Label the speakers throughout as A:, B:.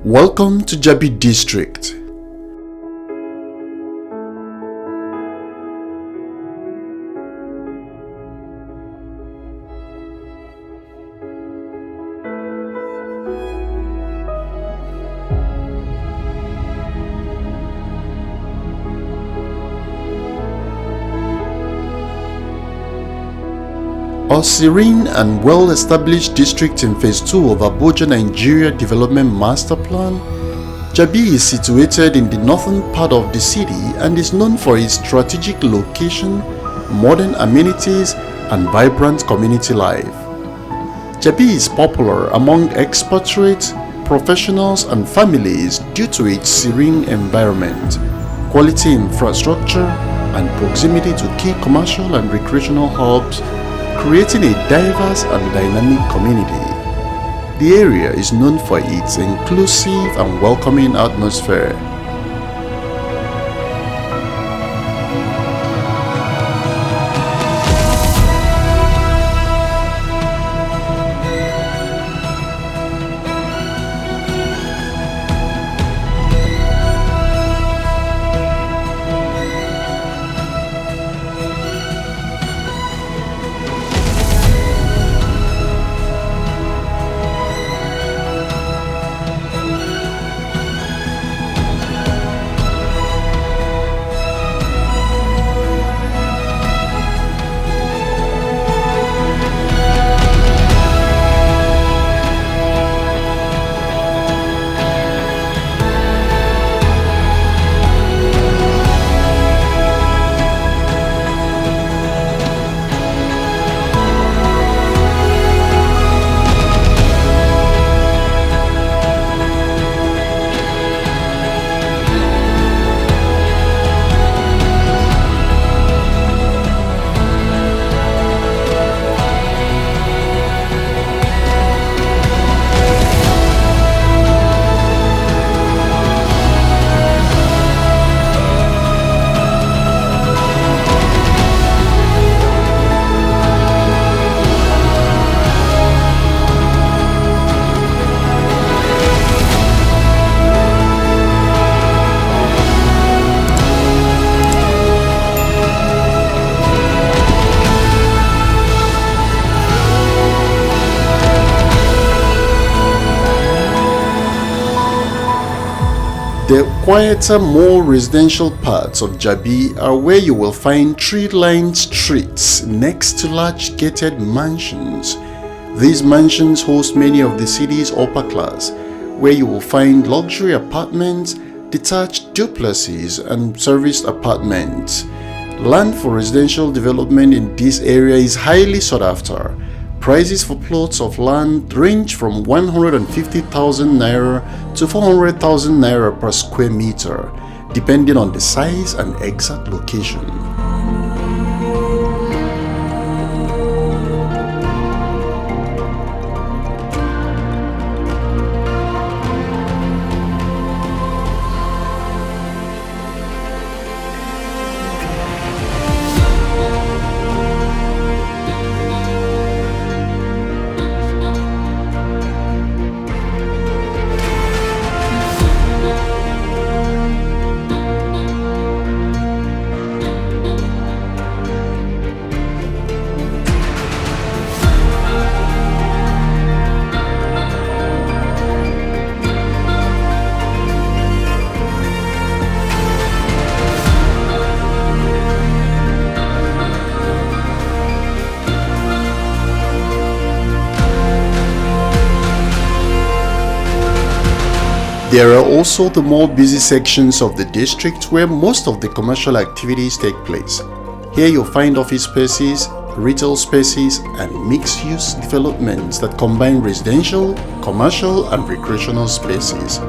A: Welcome to Jabi District. A serene and well-established district in Phase 2 of Abuja, Nigeria Development Master Plan, Jabi is situated in the northern part of the city and is known for its strategic location, modern amenities, and vibrant community life. Jabi is popular among expatriates, professionals, and families due to its serene environment, quality infrastructure, and proximity to key commercial and recreational hubs, creating a diverse and dynamic community. The area is known for its inclusive and welcoming atmosphere. The quieter, more residential parts of Jabi are where you will find tree-lined streets next to large gated mansions. These mansions host many of the city's upper class, where you will find luxury apartments, detached duplexes, and serviced apartments. Land for residential development in this area is highly sought after. Prices for plots of land range from 150,000 naira to 400,000 naira per square meter, depending on the size and exact location. There are also the more busy sections of the district where most of the commercial activities take place. Here you'll find office spaces, retail spaces, and mixed-use developments that combine residential, commercial, and recreational spaces.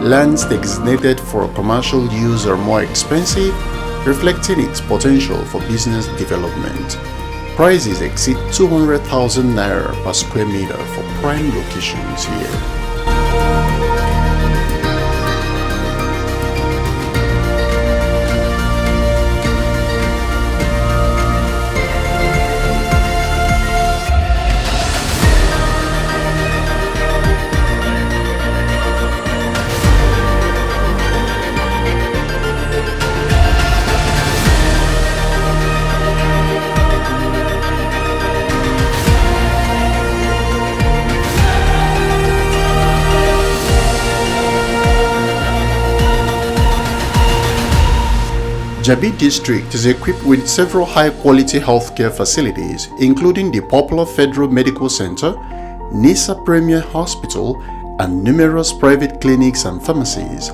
A: Lands designated for commercial use are more expensive, reflecting its potential for business development. Prices exceed 200,000 naira per square meter for prime locations here. Jabi District is equipped with several high-quality healthcare facilities, including the popular Federal Medical Center, Nisa Premier Hospital, and numerous private clinics and pharmacies.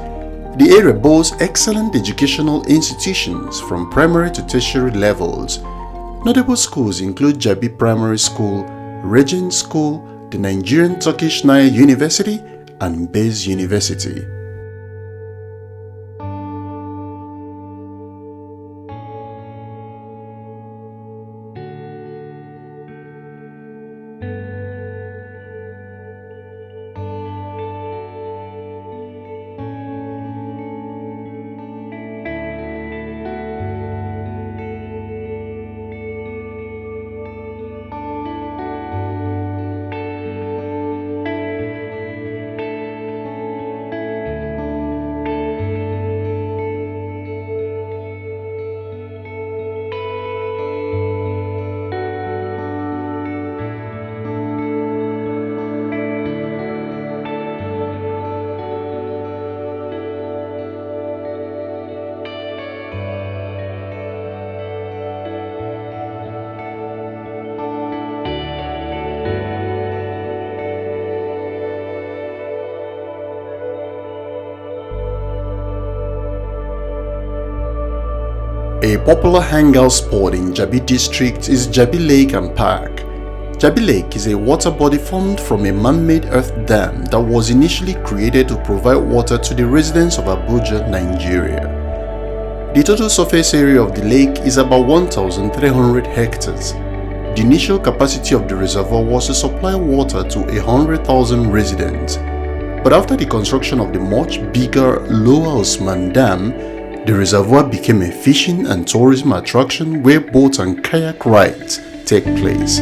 A: The area boasts excellent educational institutions from primary to tertiary levels. Notable schools include Jabi Primary School, Regent School, the Nigerian Turkish Nile University, and Bez University. A popular hangout spot in Jabi District is Jabi Lake and Park. Jabi Lake is a water body formed from a man-made earth dam that was initially created to provide water to the residents of Abuja, Nigeria. The total surface area of the lake is about 1,300 hectares. The initial capacity of the reservoir was to supply water to 100,000 residents. But after the construction of the much bigger Lower Osman Dam, the reservoir became a fishing and tourism attraction where boat and kayak rides take place.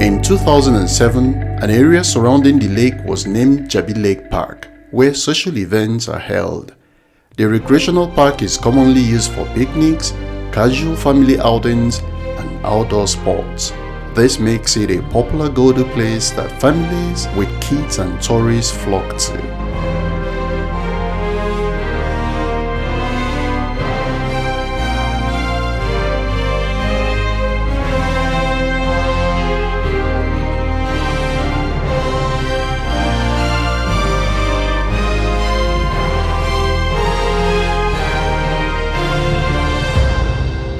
A: In 2007, an area surrounding the lake was named Jabi Lake Park, where social events are held. The recreational park is commonly used for picnics, casual family outings, and outdoor sports. This makes it a popular go-to place that families with kids and tourists flock to.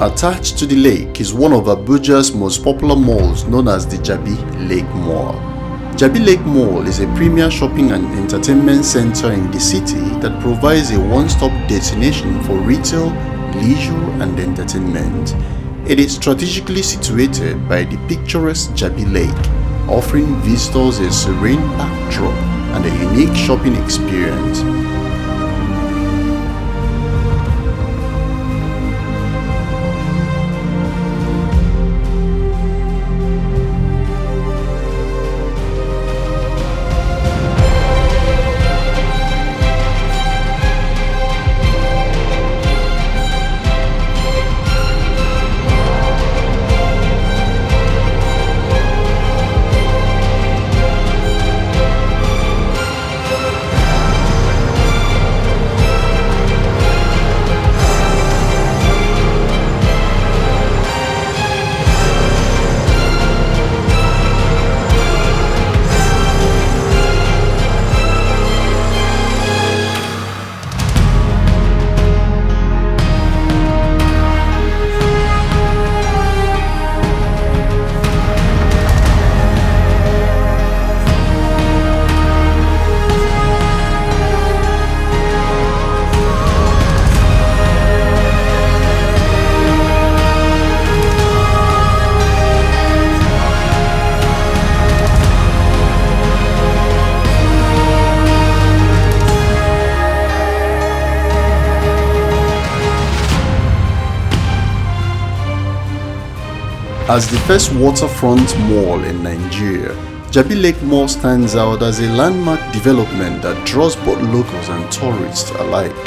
A: Attached to the lake is one of Abuja's most popular malls known as the Jabi Lake Mall. Jabi Lake Mall is a premier shopping and entertainment center in the city that provides a one-stop destination for retail, leisure, and entertainment. It is strategically situated by the picturesque Jabi Lake, offering visitors a serene backdrop and a unique shopping experience. As the first waterfront mall in Nigeria, Jabi Lake Mall stands out as a landmark development that draws both locals and tourists alike.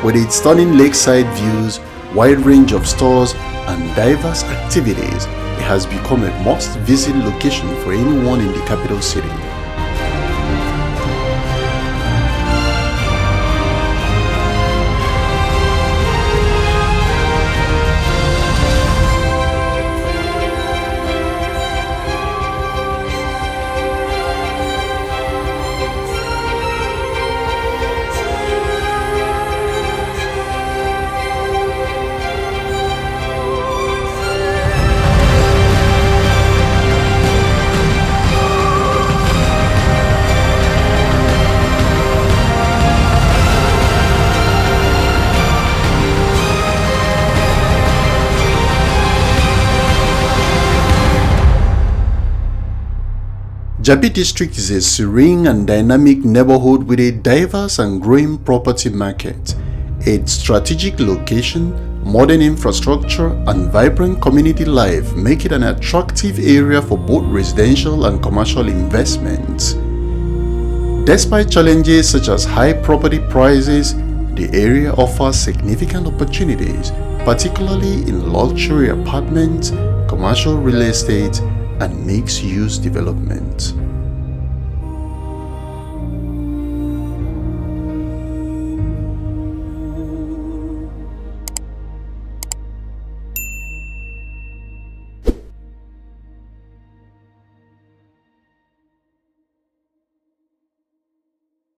A: With its stunning lakeside views, wide range of stores, and diverse activities, it has become a must-visit location for anyone in the capital city. Jabi District is a serene and dynamic neighborhood with a diverse and growing property market. Its strategic location, modern infrastructure, and vibrant community life make it an attractive area for both residential and commercial investments. Despite challenges such as high property prices, the area offers significant opportunities, particularly in luxury apartments, commercial real estate, and mixed-use development.